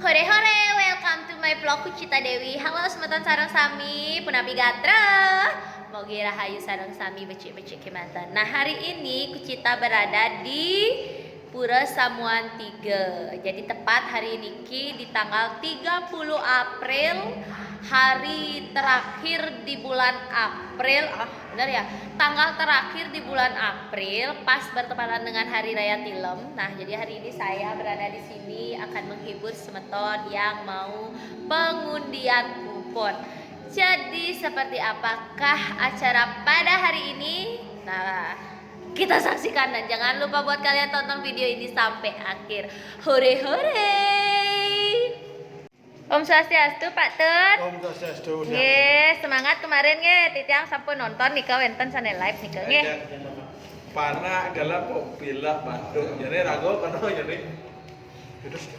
Hore hore, welcome to my vlog Kucita Dewi. Halo semeton sareng sami, punapi gatra. Mogi rahayu sareng sami becik-becik kemantan. Nah, hari ini Kucita berada di Pura Samuan 3. Jadi tepat hari ini di tanggal 30 April, hari terakhir di bulan April. Benar ya? Tanggal terakhir di bulan April pas bertepatan dengan hari raya Tilem. Nah, jadi hari ini saya berada di sini akan menghibur semeton yang mau pengundian kupon. Jadi seperti apakah acara pada hari ini? Nah, kita saksikan dan jangan lupa buat kalian tonton video ini sampai akhir. Hore hore. Om Swastiastu Pak Tut. Om Swastiastu. Nggih, semangat kemarin nggih titiang sampun nonton nika wenten sane live nika nggih. Pana adalah bila batuk. Jadi rago kana jadi. Terus.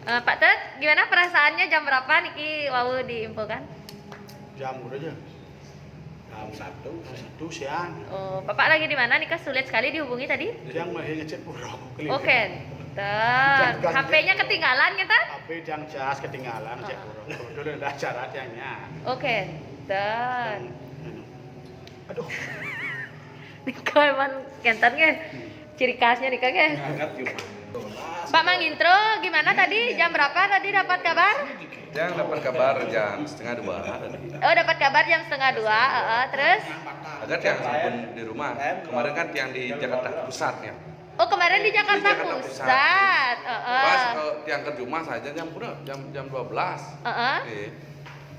Pak Tut, gimana perasaannya jam berapa niki wau diinfokan? Jam udah aja. Jam 1 siang. Oh, Bapak lagi di mana? Nikah sulit sekali dihubungi tadi. Yang masih ngecek pura. Oke. Dan HP-nya ketinggalan kita? HP yang jas ketinggalan ngecek pura. Kebetulan ada acara tiangnya. Oke. Dan aduh. Nikah emang kentan nggih. Ciri khasnya nikah nggih. Angkat cuma. Pak Mang Intro, gimana tadi? Jam berapa tadi dapat kabar? Yang dapat kabar jam 1:30 tadi. Oh, dapat kabar jam 1:30. Terus? Agar tiang sampun di rumah. Kemarin kan tiang di Jakarta Pusat ya. Oh, kemarin di Jakarta Jakarta Pusat. Pas kalau tiang ke rumah saja jam 12. Eh,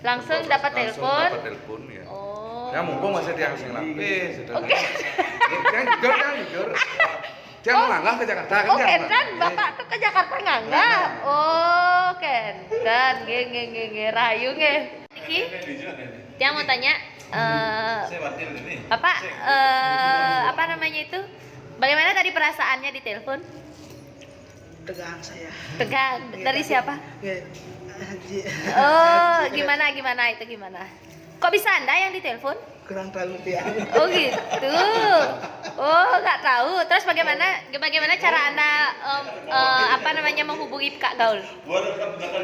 Langsung 12, dapat langsung telepon. dapat telepon ya. Oh. Ya mumpung masih tiang sing lapis. Oke. Tiang jujur. Tiang melangkah ke Jakarta kan. Oh, Kentan, Bapak tuh ke Jakarta nggak? Oh, Kentan, nge rayu nge. Niki, Tiang mau tanya, Bapak, apa namanya itu? Bagaimana tadi perasaannya di telepon? Tegang saya. Tegang. Dari siapa? Haji. Oh, gimana itu gimana? Kok bisa Anda yang ditelepon? Kurang tahu tiang. Oh gitu. Oh nggak tahu. Terus bagaimana cara Anda menghubungi Kak Gaul?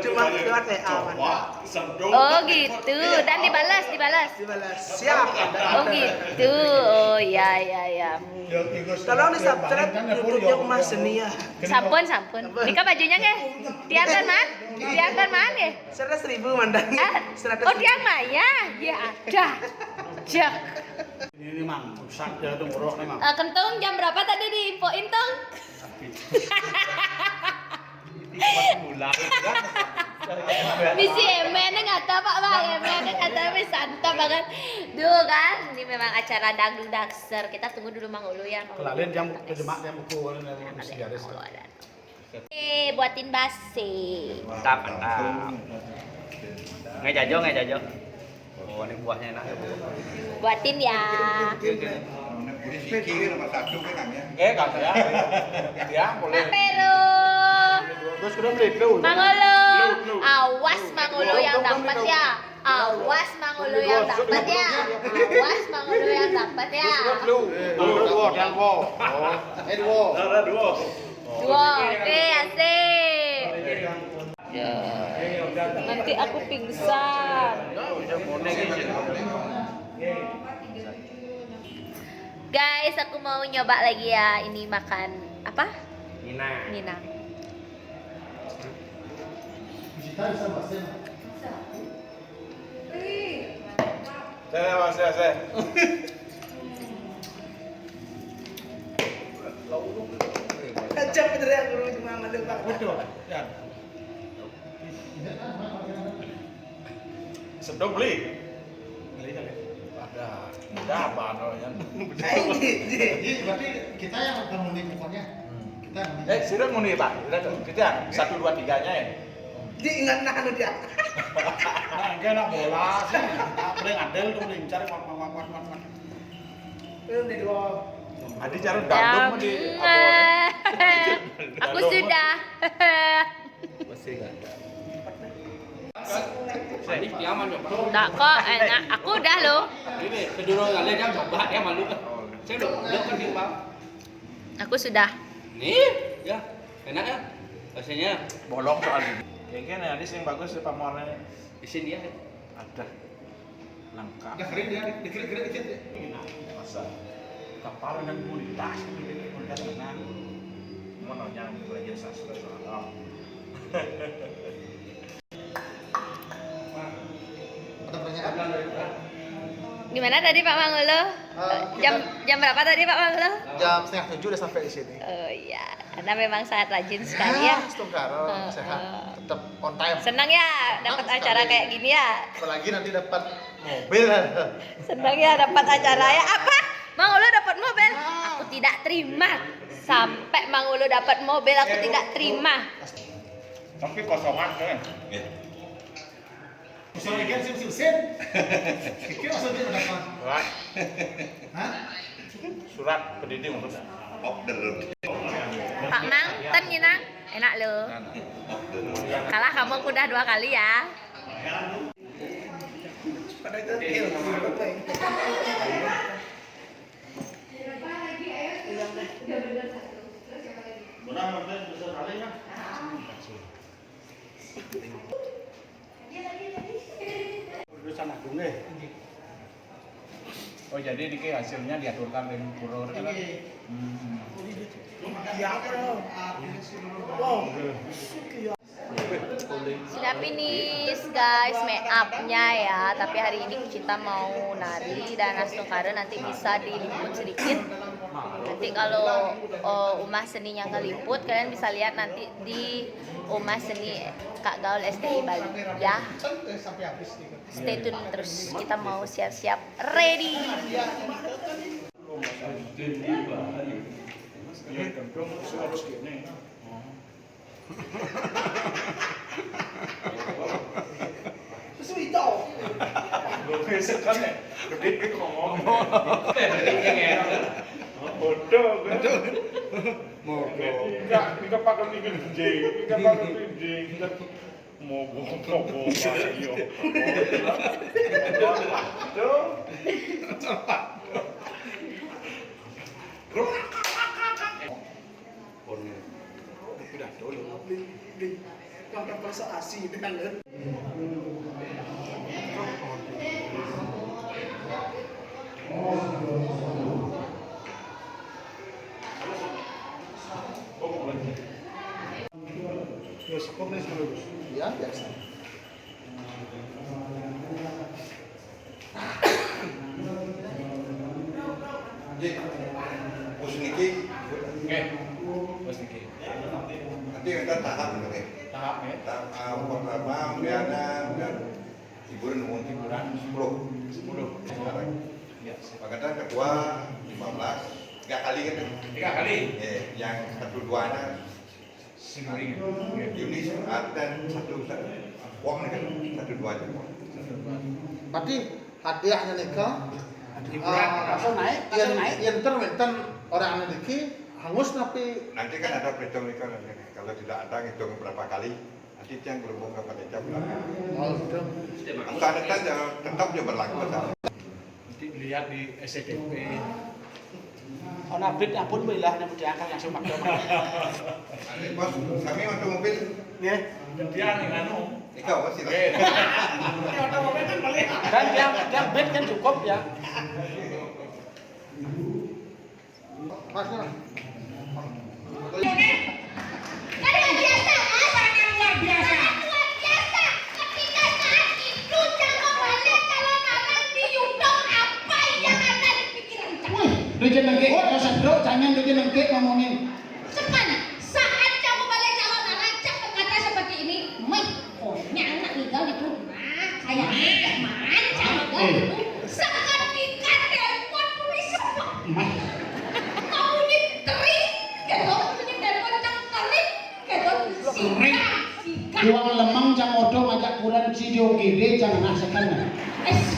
Cuma lewat WA. Oh gitu. Dan dibalas. Dibalas. Siap. Oh gitu. Oh ya. Tolong di-subscribe YouTube-nya Mas Senia. Sampun. Nika bajunya nggih? Tiangan man ya? 100.000 mandang. Oh tiang Maya. Ya ada. Jak. Ini mang rusak ya tuh ngorok nih mang. Kentung jam berapa tadi diinfoin Tung? Misi emennya nggak tahu Pak Bang, emennya nggak tahu santap banget. Duh kan, ini memang acara dangdut dakser. Kita tunggu dulu Mang Ulu ya. Kelalin jam kejemak jam buku mesti garis. Buatin basi. Mantap. Ngejajo. Oh, ini buahnya enak ya, Bu. Buatin ya. Kamu ya. Ya, boleh. Pak Peru. Terus kudu beli dulu. Mang Ulu. Awas Mang Ulu yang dapat ya. Awas Mang Ulu yang dapat ya. Awas Mang Ulu yang dapat ya. Dua. Oke, asik. Ya. Nanti aku pingsan. Guys, aku mau nyoba lagi ya. Ini makan apa? Minang. Saya. Kacau beneran guru cuma mandek Pak. Betul. Ya. Sedang beli kali. Ada apa namanya? Berarti kita yang akan muni kuponnya. Kita muni. Sudah muni Pak. Kita 1 2 3-nya ya. Diingat nah dia. Enggak nak bola sih. Paling adel tuh melincar wan. Belum di dua. Adi cara dangdut di Aku sudah. Masih enggak ada. Enggak kok, enak. Aku udah loh. Ini kedua kali dia coba dia malu kan. Saya udah kan Bang. Aku sudah. Nih, ya. Enak ya? Rasanya bolong soal ini. Kayaknya ada yang bagus sih pamornya. isin dia. Ada lengkap. Udah kering dia, dikira-kira dikit ya. Masa kapal dan kualitas gitu kualitas tenang. Mau nanya belajar sastra soal alam. Ada pertanyaan? Gimana tadi Pak Mangulo? Jam berapa tadi Pak Mangulo? Jam 6:30 udah sampai di sini. Oh iya, Anda memang sangat rajin sekali ya. Setungkaro, sehat, tetap on time. Senang ya dapat Senang acara sekali. kayak gini ya. Apalagi nanti dapat mobil. Senang ya dapat acara ya. Apa? Mangulo dapat mobil? Aku tidak terima. Sampai Mangulo dapat mobil aku tidak terima. Tapi kosongan kan? Usul ikan sim-sim. Kira usul dia berapa? Surat, Hah? surat pendidik untuk Pak Mang, ten gina. Enak lo. Kalah kamu aku udah 2 kali ya. Pada itu deal sama apa ya? Urusan agung deh. Oh jadi ini hasilnya diaturkan dengan kuror kan? Sudah finish guys make upnya ya. Tapi hari ini kita mau nari dan Astungkara nanti bisa diliput sedikit. Nanti kalau Umah Seninya ngeliput kalian bisa lihat nanti di Umah Seni Kak Gaul STI Bali ya. Sampai habis nih. Stay tune terus, kita mau siap-siap ready. Bodoh kan? Enggak pakai pinjing, enggak pakai pinjing. Mogok ayo. Tuh. Pakai bahasa asing dengan Ya, biasa. Bos niki, Oke. Bos niki. nanti kita tahap nih. Tahap ya. Tahap pertama undianan dan hiburan umum hiburan 10 sekarang. Ya. Pakatan kedua 15, 3 kali kan? 3 kali. Yang satu duanya Singring. Yunis dan satu uang nih kan satu dua aja. Berarti hadiahnya nikah langsung naik, yang terwenten orang niki hangus tapi Nanti kan ada perhitung nikah kalau tidak ada ngitung berapa kali. Nanti yang berhubung ke panitia berapa. oh gitu. Angka data tetap juga berlaku sama. Nanti lihat di SCTP. Ono update ampun belah nek diangkat langsung makdo. Nanti bos, kami untuk mobil. Nggih. Dia anu. Ika bos sih. Dan yang bed kan cukup ya. Masnya. Rejek nengke, kalau sandro jangan rejek nengke ngomongin. Sekarang saat kamu balik calon rancak berkata seperti ini, Mei, pokoknya anak tinggal di rumah, saya tidak manca tinggal itu. Seketika telepon tulis semua. Kamu ini tering, gitu, punya telepon yang tering, gitu, sikat. Uang lemang jang odo ngajak kurang video gede jangan asakan.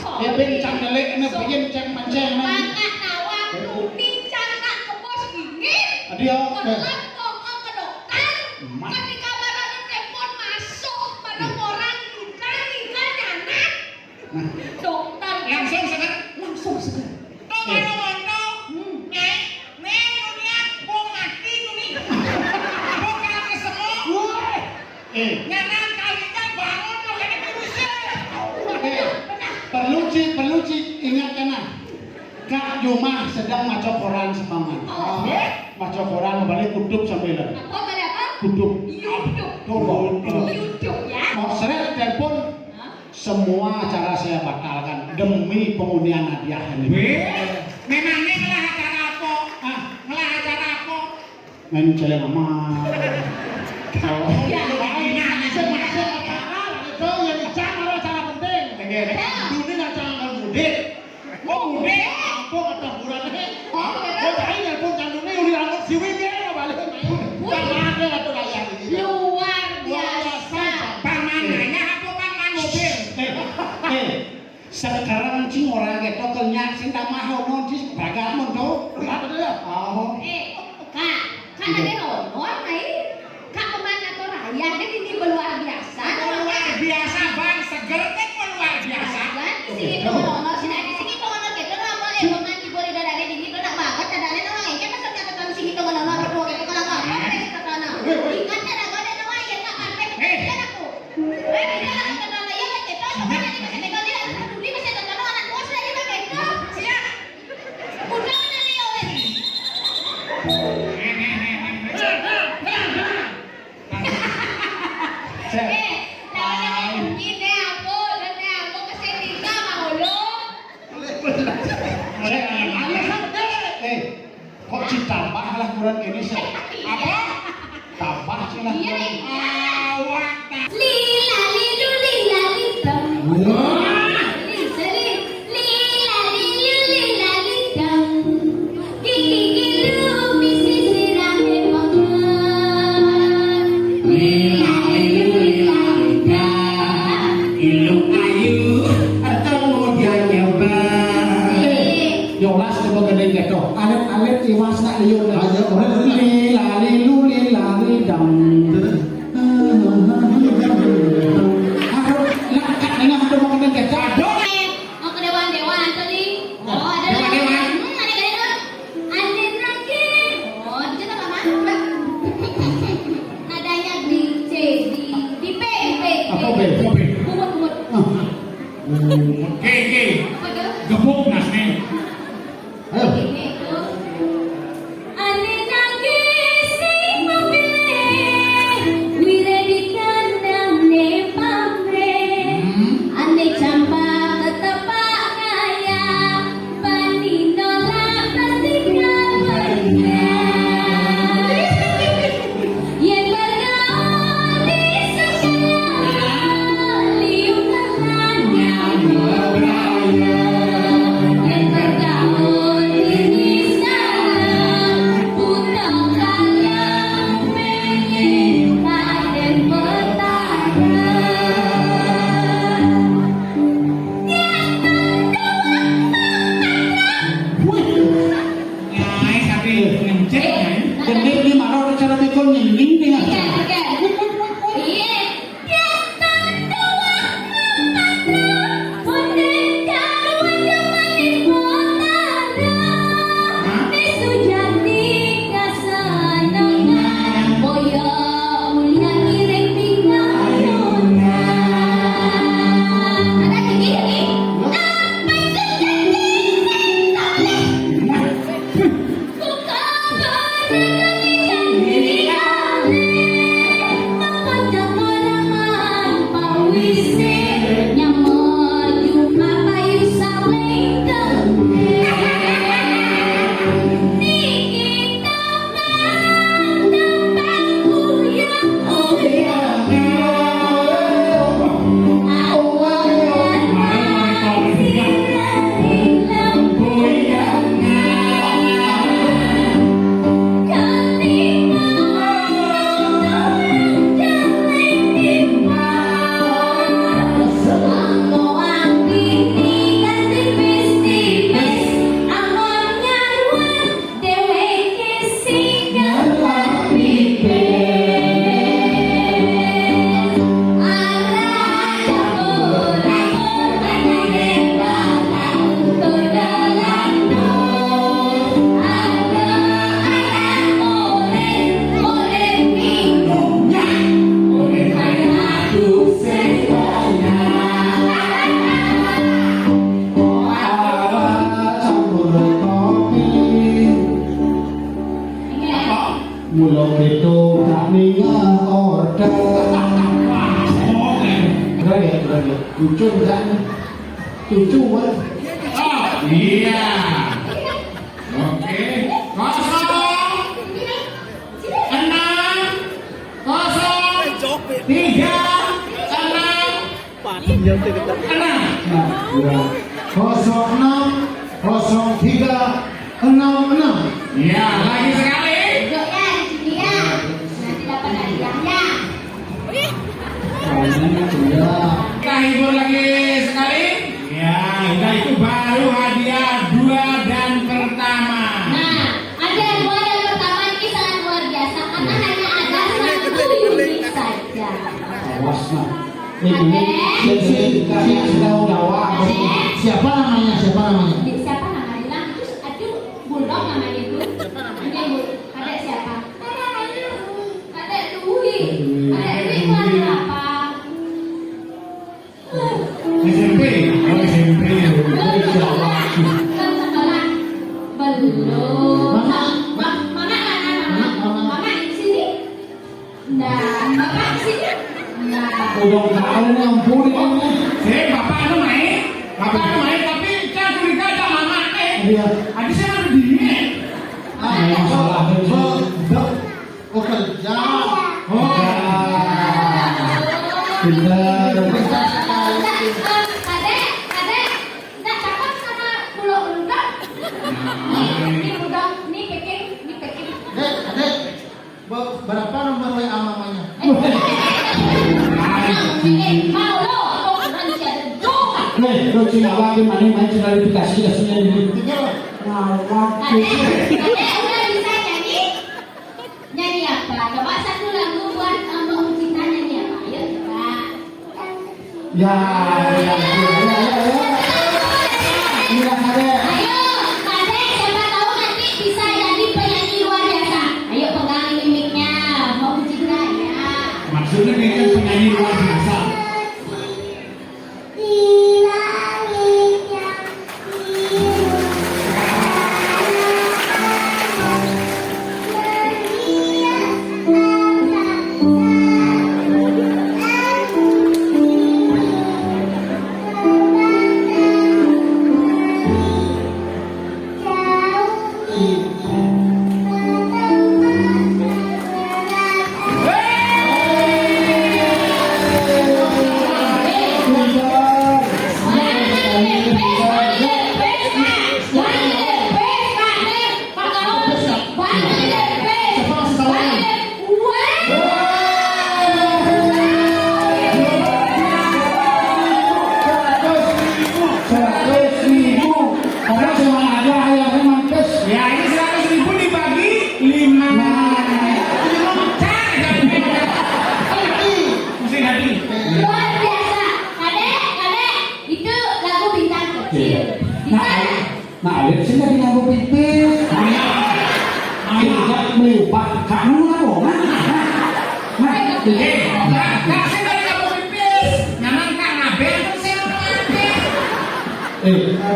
Sorry. Eben cang delek ne biyen cang manceng ne. Maka nawang kuning canak ke bos dingin. Adio. Kelam pokok ke dokter. Ketika barang telepon masuk pada orang nikah anak. Dokter Langsung segera. langsung segera. Nyanan kalinya bangun lo kena virusnya. Perlu cik ingat kena. Kak Juma sedang maca koran semangat. Maca koran kembali kutub sampai lah. Apa pada apa? Kutub. YouTube ya. Mau seret telepon. Semua acara saya batalkan demi pengundian hadiah ini. Memangnya ngelah acara apa? Ngelah acara apa? Main celeng amat. Ya. Masuk acara, itu yang dicari acara penting. Dunia acara kalau mudik. Mau mudik? Apa kata bulan ini? Kau cari telepon candunya udah angkat siwit ya balik. Jangan ada atau layar. Luar biasa. Pamananya apa paman mobil? Sekarang cing orang itu kenyak sing tak mau non cing beragam tuh. Apa dia? Oh. Kak, kan ada nonton nih. Kak kemana tuh raya? Dia ini luar biasa. Luar biasa bang, seger kan luar biasa. Kan di sini tuh nonton, sini di sini tuh nonton gitu lah boleh. Bukan di boleh dari di sini tuh nak banget. Ada ada orang yang kita sampai ketemu sini tuh nonton berdua gitu kalau nggak mau kita ketemu. Ingat ada gak ada orang yang nggak sampai ketemu aku. Kita nak ketemu ya kita coba nanti masih tinggal dia. Dulu masih ketemu anak bos lagi pakai itu. Siap. Udah mana Leo ini? Kok ditambah lah kurang ini sih? Apa? Tambah sih lah. Iya nih. Awak Lila lilu lila litam. Lila lilu lila litam. Gigi gilu misi sirahe mangan. Lila lilu lila litam. Ilu ayu atau dia nyoba. Yolas coba gede gitu. Alit iwas nak liu. Lila lilu lila lidam. Oh ke dewan tadi. Oh ada dewan. Ada dewan. Ada lagi. Oh di situ apa? Nadanya di C di P. Apa B? Kumut. Oke. Apa tuh? Gebuk nasnya. Ayo. Ini tuh. Ada lagi sing mobilnya. Wire di kandang ne pamre. Ane campak ketepak kaya. Pani nolak pasti kabarnya. Yang bergaul di sekolah. Liuk terlanya. ya. Lucu enggak nih? Lucu banget. Oh iya. Oke. 060366. Iya, lagi sekali. Duduk ya di sini ya. Nanti dapat hadiahnya. Kita hibur lagi sekali. Ya, kita itu baru hadiah 2 dan pertama. Nah, ada 2 dan pertama ini sangat luar biasa karena hanya ada 1 unit saja. Awas nah. Ini kasih tahu jawab. Siapa namanya? Siapa namanya? Itu bulldog namanya itu. Adek siapa? Adek Dwi. Adek Dwi kelas berapa? SMP. Oh, SMP. Belum sekolah. Belum. Mama di sini. Nah, bapak di sini. Nah, Udah tahu nih ampun ini. Bapak itu main. Tapi saya curiga ada mama Iya. Adi saya ada di sini. Masalah kerja. Pintar. Adek, tak cakap sama pulau udang. Ini udang, ini packing. Adek, berapa nomor WA mamanya? Mau lo, aku kan jadi doa. Nih, lo cina lagi main klarifikasi aslinya ini. Adek udah bisa nyanyi? Nyanyi apa? Coba satu lagu buat Mbak Cita nyanyi apa? Ayo coba. Ya. Iya, Adek. Ayo, Adek, siapa tahu nanti bisa jadi penyanyi luar biasa. Ayo pegang ini mic-nya, Mbak Cita ya. Maksudnya kayaknya penyanyi luar biasa. Ya ini 100.000 dibagi 5. Mesti hati. Luar biasa. Kadek, itu lagu bintang kecil. Bisa? Adek sih lagi ngaku pipis. Tidak melupa kamu ngomong. Kasih dari kamu pipis. Nyaman Kak Naben tuh saya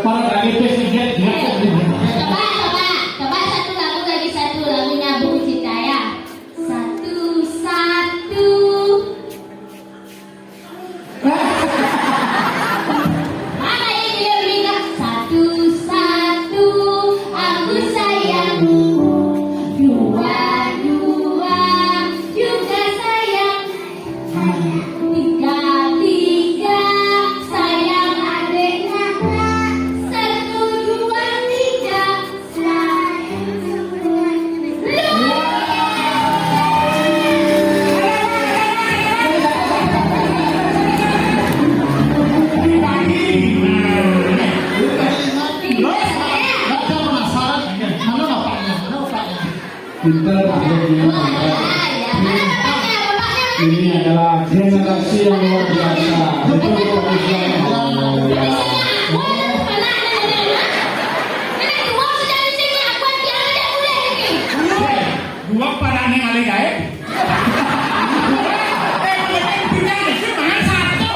Para lagi pipis dia. Coba satu lagunya Bung Cita ya. Satu. Mana ini dia bilang satu, aku sayangmu. 2 juga sayang. 3 sayang adeknya. 1, 2, 3 Pintar adeknya. Ini adalah generasi yang luar biasa. Betul Gua pada aneh kali guys. Pilihan kecil main 1.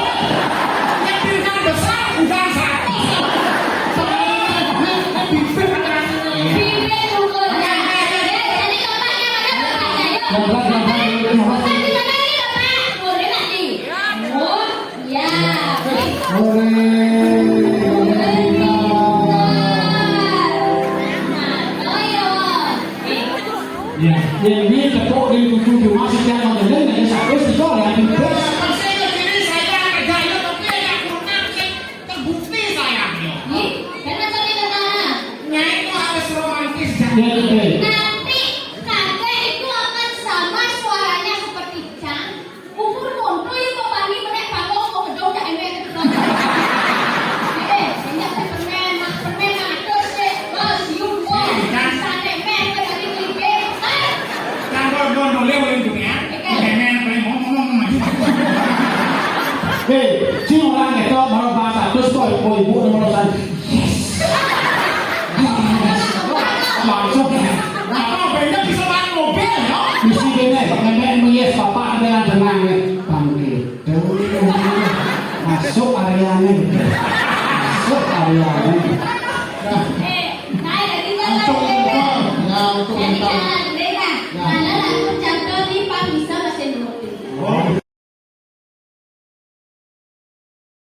Yang pilihan besar udah 1. Ya. Si orang itu baru bahasa terus kok ibu nomor satu. Langsung apa beda bisa main mobil ya? Di sini nih, nenek mengias bapak dengan tenang nih. Begitu. Masuk areanya gitu. Masuk areanya. Naik dari sana. Untuk itu, ya untuk Jadi mental. jangan